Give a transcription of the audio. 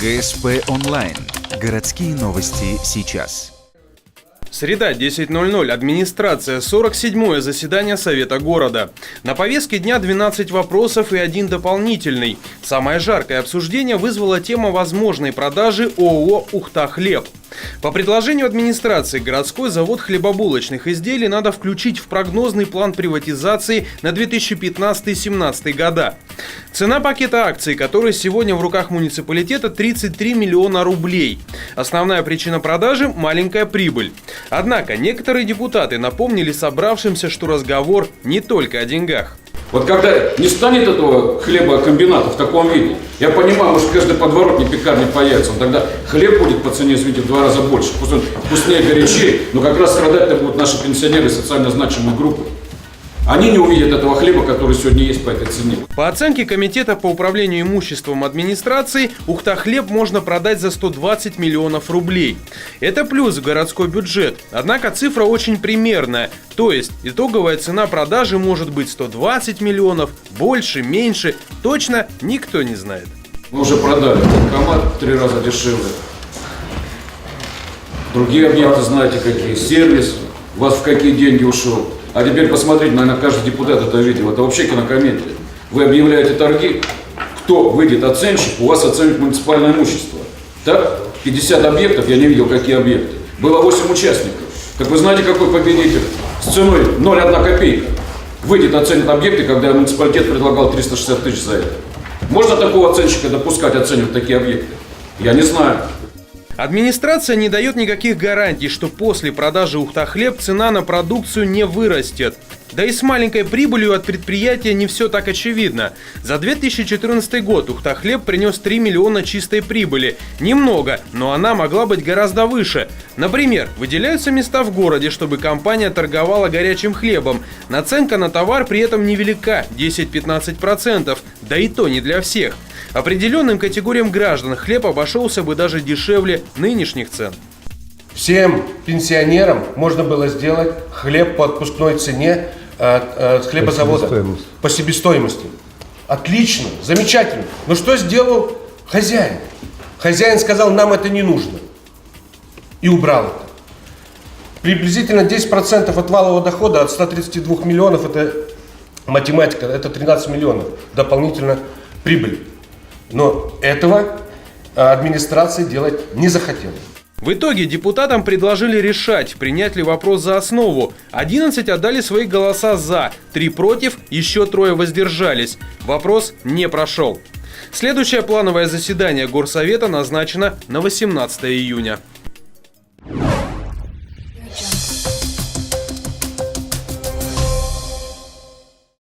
ГСП онлайн. Городские новости сейчас. Среда, 10:00. Администрация. 47-е заседание Совета города. На повестке дня 12 вопросов и один дополнительный. Самое жаркое обсуждение вызвала тема возможной продажи ООО «Ухта-Хлеб». По предложению администрации, городской завод хлебобулочных изделий надо включить в прогнозный план приватизации на 2015-2017 года. Цена пакета акций, который сегодня в руках муниципалитета, 33 миллиона рублей. Основная причина продажи – маленькая прибыль. Однако некоторые депутаты напомнили собравшимся, что разговор не только о деньгах. Вот когда не станет этого хлебокомбината в таком виде, я понимаю, может, каждый подворотне пекарни появится, тогда хлеб будет по цене, извините, в 2 раза больше. Пусть он вкуснее, горячее, но как раз страдать-то будут наши пенсионеры, социально значимые группы. Они не увидят этого хлеба, который сегодня есть по этой цене. По оценке Комитета по управлению имуществом администрации, «Ухта-Хлеб» можно продать за 120 миллионов рублей. Это плюс в городской бюджет. Однако цифра очень примерная. То есть итоговая цена продажи может быть 120 миллионов, больше, меньше. Точно никто не знает. Мы уже продали банкомат в 3 раза дешевле. Другие объекты знаете какие. Сервис у вас в какие деньги ушел. А теперь посмотрите, наверное, каждый депутат это видел. Это вообще кинокомедия. Вы объявляете торги, кто выйдет оценщик, у вас оценит муниципальное имущество. Так? 50 объектов, я не видел, какие объекты. Было 8 участников. Так вы знаете, какой победитель? С ценой 0,1 копейка. Выйдет оценит объекты, когда муниципалитет предлагал 360 тысяч за это. Можно такого оценщика допускать, оценивать такие объекты? Я не знаю. Администрация не дает никаких гарантий, что после продажи «Ухта-Хлеб» цена на продукцию не вырастет. Да и с маленькой прибылью от предприятия не все так очевидно. За 2014 год «Ухта-Хлеб» принес 3 миллиона чистой прибыли. Немного, но она могла быть гораздо выше. Например, выделяются места в городе, чтобы компания торговала горячим хлебом. Наценка на товар при этом невелика – 10-15%, да и то не для всех. Определенным категориям граждан хлеб обошелся бы даже дешевле нынешних цен. Всем пенсионерам можно было сделать хлеб по отпускной цене хлебозавода. По себестоимости. Отлично, замечательно. Но что сделал хозяин? Хозяин сказал, нам это не нужно. И убрал это. Приблизительно 10% от валового дохода от 132 миллионов, это математика, это 13 миллионов дополнительно прибыли. Но этого администрация делать не захотела. В итоге депутатам предложили решать, принять ли вопрос за основу. 11 отдали свои голоса «за», 3 против, еще 3 воздержались. Вопрос не прошел. Следующее плановое заседание Горсовета назначено на 18 июня.